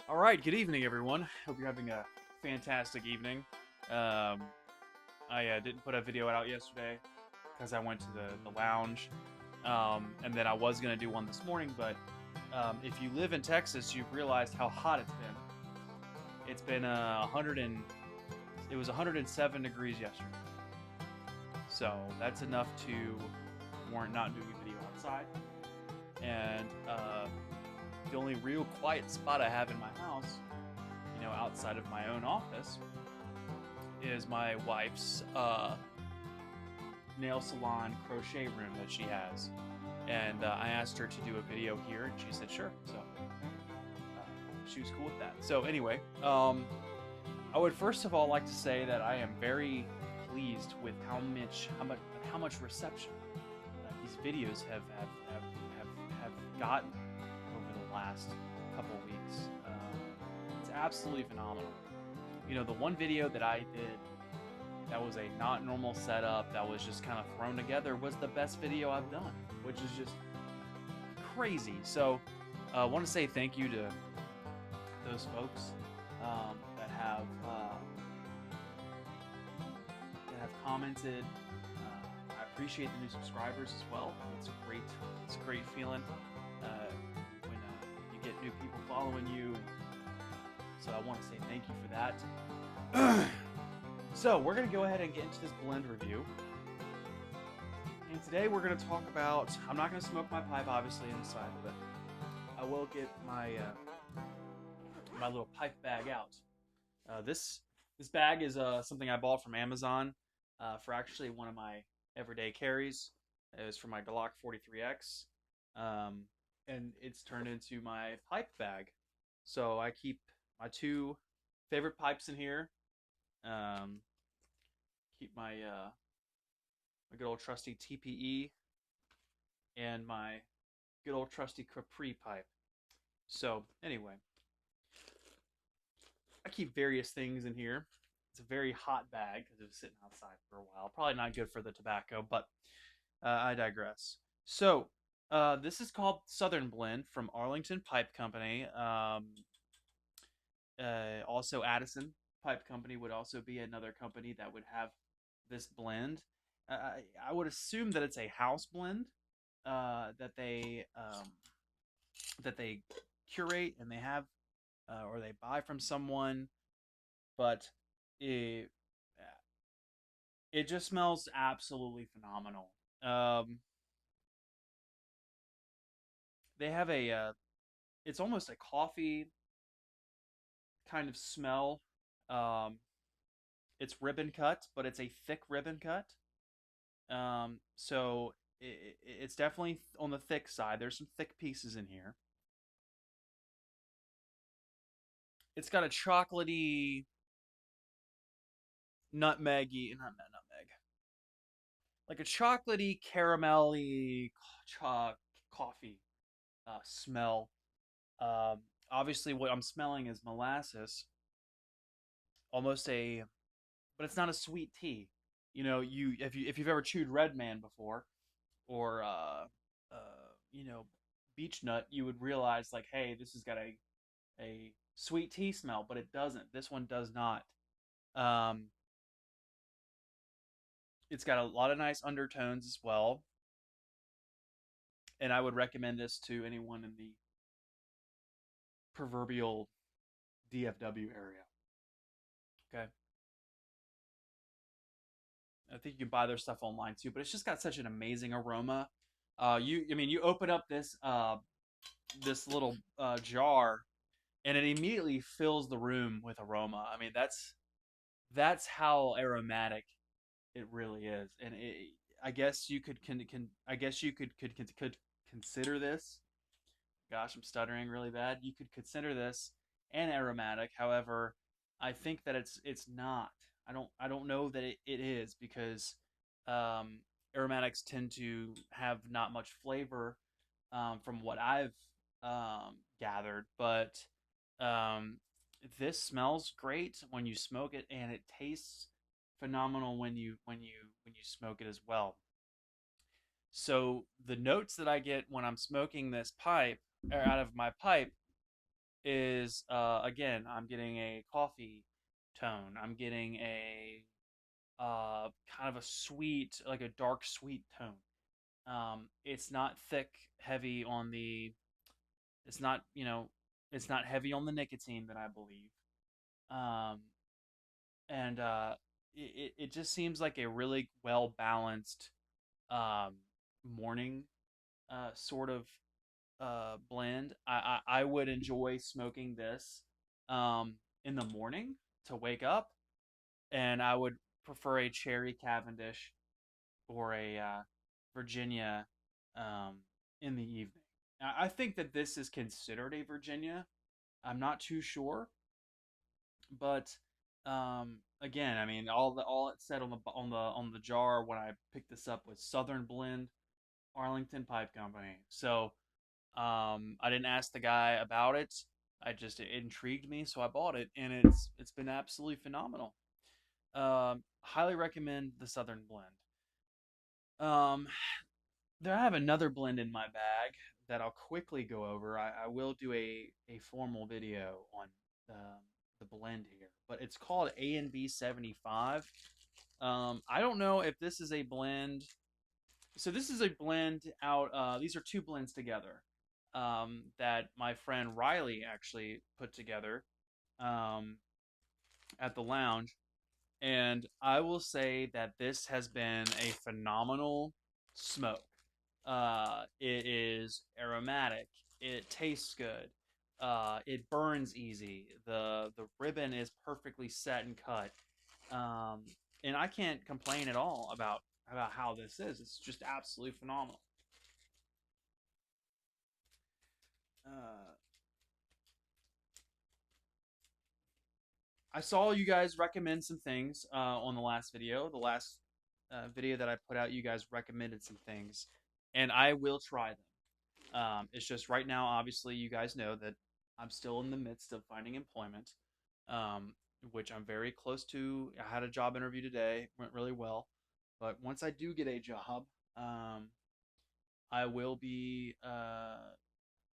All right, good evening, everyone. Hope you're having a fantastic evening. Um, I didn't put a video out yesterday because I went to the lounge, and then I was gonna do one this morning. But if you live in Texas, you've realized how hot it's been. It's been 100 and it was 107 degrees yesterday, so that's enough to warrant not doing a video outside. And the only real quiet spot I have in my house, outside of my own office, is my wife's nail salon crochet room that she has. And I asked her to do a video here, and she said sure. So she was cool with that. So anyway, I would first of all like to say that I am very pleased with how much reception these videos have gotten over the last couple weeks. It's absolutely phenomenal. The one video that I did that was a not normal setup that was just kind of thrown together was the best video I've done, which is just crazy. So I want to say thank you to those folks that have commented. I appreciate the new subscribers as well. It's a great feeling when you get new people following you. So I want to say thank you for that. So we're going to go ahead and get into this blend review. And today we're going to talk about, I'm not going to smoke my pipe obviously inside, but I will get my my little pipe bag out. This bag is something I bought from Amazon for actually one of my everyday carries. It was for my Glock 43X, and it's turned into my pipe bag. So I keep my two favorite pipes in here. Keep my my good old trusty TPE and my good old trusty Capri pipe. So anyway, I keep various things in here. It's a very hot bag because it was sitting outside for a while. Probably not good for the tobacco, but I digress. So this is called Southern Blend from Arlington Pipe Company. Also, Addison Pipe Company would also be another company that would have this blend. I would assume that it's a house blend that they curate and they have or they buy from someone, but it it just smells absolutely phenomenal. They have it's almost a coffee kind of smell. Um, it's ribbon cut, but it's a thick ribbon cut. So it's definitely on the thick side. There's some thick pieces in here. It's got a chocolatey, nutmeggy, not nutmeg, like a chocolatey, caramelly coffee smell. Obviously, what I'm smelling is molasses, almost a, but it's not a sweet tea. If you've ever chewed Red Man before, or beech nut, you would realize like, hey, this has got a sweet tea smell, but it doesn't. This one does not. Um, it's got a lot of nice undertones as well, and I would recommend this to anyone in the proverbial DFW area. Okay, I think you can buy their stuff online too, but it's just got such an amazing aroma. You open up this little jar, and it immediately fills the room with aroma. I mean, that's how aromatic it really is, and I guess you I guess you could consider this. Gosh, I'm stuttering really bad. You could consider this an aromatic. However, I think that it's not. I don't know that it is because um, aromatics tend to have not much flavor from what I've gathered, but um, this smells great when you smoke it, and it tastes phenomenal when you smoke it as well. So the notes that I get when I'm smoking this pipe or out of my pipe is again, I'm getting a coffee tone. I'm getting a kind of a sweet, like a dark sweet tone. It's not thick, heavy on the. It's not, it's not heavy on the nicotine that I believe. Um, and it just seems like a really well balanced um, morning sort of blend. I would enjoy smoking this in the morning to wake up, and I would prefer a cherry Cavendish or a Virginia um, in the evening. I think that this is considered a Virginia. I'm not too sure, but again, I mean, all it said on the jar when I picked this up was Southern Blend, Arlington Pipe Company. So I didn't ask the guy about it. It intrigued me, so I bought it, and it's been absolutely phenomenal. Highly recommend the Southern Blend. Um, there I have another blend in my bag that I'll quickly go over. I will do a formal video on the blend here, but it's called A&B 75. I don't know if this is a blend. So this is a blend out. These are two blends together that my friend Riley actually put together um, at the lounge. And I will say that this has been a phenomenal smoke. It is aromatic. It tastes good. It burns easy. The ribbon is perfectly set and cut. Um, and I can't complain at all about how this is. It's just absolutely phenomenal. Uh, I saw you guys recommend some things on the last video. The last video that I put out, you guys recommended some things, and I will try them. It's just right now, obviously, you guys know that I'm still in the midst of finding employment, um, which I'm very close to. I had a job interview today, went really well, but once I do get a job, um, I will be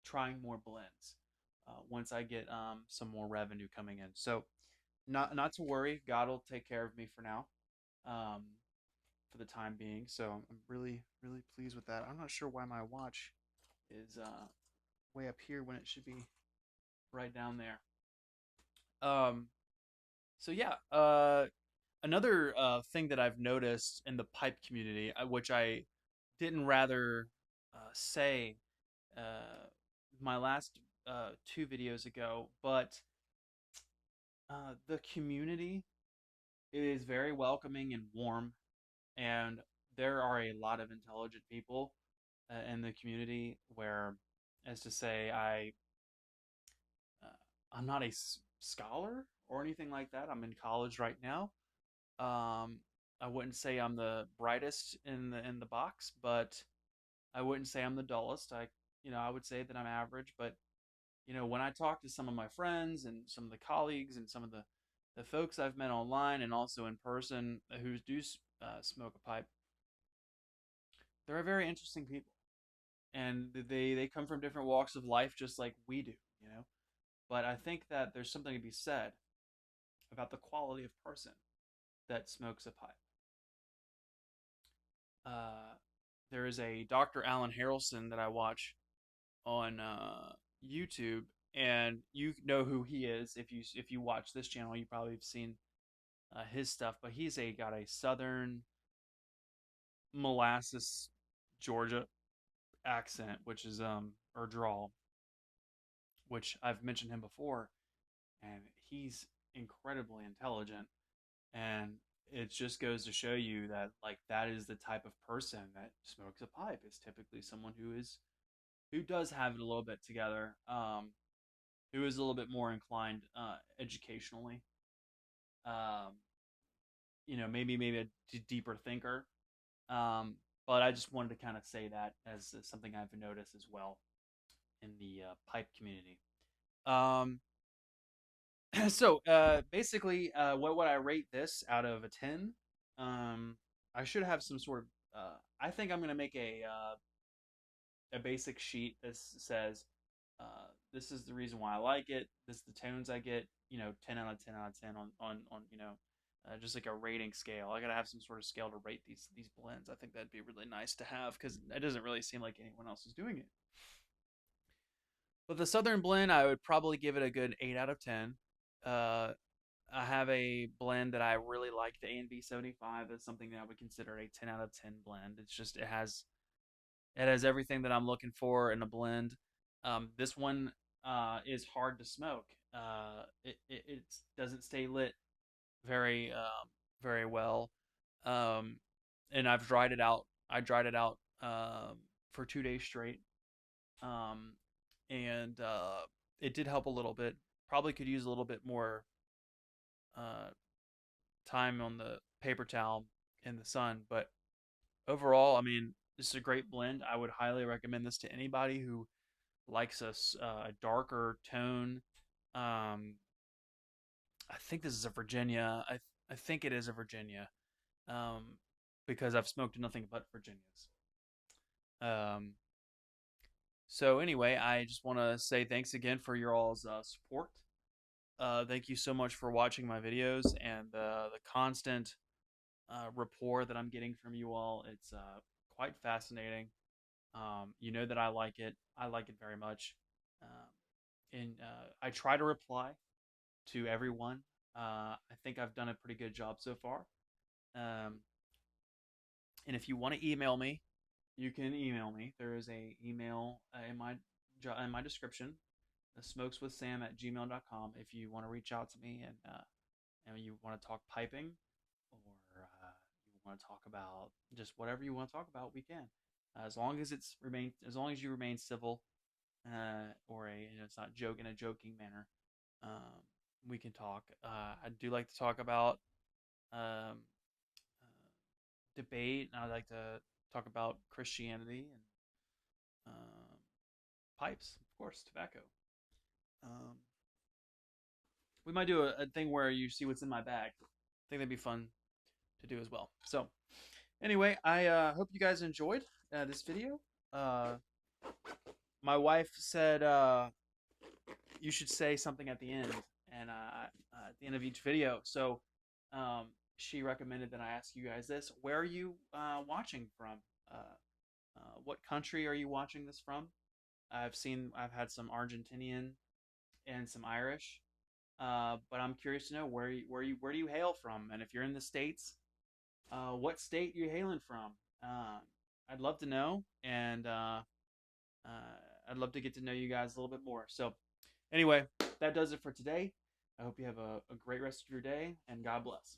trying more blends once I get some more revenue coming in. So not to worry. God will take care of me for now, um, for the time being. So I'm really really pleased with that. I'm not sure why my watch is way up here when it should be right down there. Um, so yeah, another thing that I've noticed in the pipe community, which I didn't rather say my last two videos ago, but the community is very welcoming and warm, and there are a lot of intelligent people in the community. Where, as to say, uh, I'm not a scholar or anything like that. I'm in college right now. Um, I wouldn't say I'm the brightest in the box, but I wouldn't say I'm the dullest. I would say that I'm average. But when I talk to some of my friends and some of the colleagues and some of the folks I've met online and also in person who do smoke a pipe, they're very interesting people, and they come from different walks of life, just like we do. But I think that there's something to be said about the quality of person that smokes a pipe. Uh, there is a Dr. Alan Harrelson that I watch on YouTube, and you know who he is if you watch this channel. You probably have seen his stuff, but he's a got a Southern molasses Georgia accent, which is or drawl, which I've mentioned him before, and he's incredibly intelligent, and it just goes to show you that like that is the type of person that smokes a pipe. Is typically someone who does have it a little bit together, who is a little bit more inclined educationally, um, maybe a deeper thinker. But I just wanted to kind of say that as something I've noticed as well in the pipe community. Um, so basically, what would I rate this out of a 10? I should have some sort of. I think I'm gonna make a basic sheet that says This is the reason why I like it. This is the tones I get. 10 out of 10 out of 10 on just like a rating scale. I gotta have some sort of scale to rate these blends. I think that'd be really nice to have because it doesn't really seem like anyone else is doing it. But the Southern blend, I would probably give it a good 8 out of 10. Uh, I have a blend that I really like, the A&B 75. That's something that I would consider a 10 out of 10 blend. It's just it has everything that I'm looking for in a blend. This one is hard to smoke. It doesn't stay lit very well. Um, and I've dried it out. I dried it out for 2 days straight. Um, and it did help a little bit. Probably could use a little bit more uh, time on the paper towel in the sun, but overall, I mean, this is a great blend. I would highly recommend this to anybody who likes a darker tone. Um, I think this is a Virginia. I think it is a Virginia, um, because I've smoked nothing but Virginias. Um, so anyway, I just want to say thanks again for your all's support. Thank you so much for watching my videos and the constant rapport that I'm getting from you all. It's quite fascinating. You know that I like it. I like it very much. And I try to reply to everyone. I think I've done a pretty good job so far. Um, and if you want to email me, you can email me. There is a email in my description, smokeswithsam@gmail.com. If you want to reach out to me and you want to talk piping, or you want to talk about just whatever you want to talk about, we can. As long as you remain civil, or it's not joke in a joking manner. Um, we can talk. I do like to talk about um, debate, and I like to talk about Christianity and um, pipes, of course, tobacco. Um, we might do a thing where you see what's in my bag. I think that'd be fun to do as well. So, anyway, I hope you guys enjoyed this video. Uh, my wife said you should say something at the end, and at the end of each video. So she recommended that I ask you guys this: where are you watching from? What country are you watching this from? I've had some Argentinian and some Irish, but I'm curious to know where do you hail from, and if you're in the states, what state you're hailing from. I'd love to know, and I'd love to get to know you guys a little bit more. So, anyway, that does it for today. I hope you have a great rest of your day, and God bless.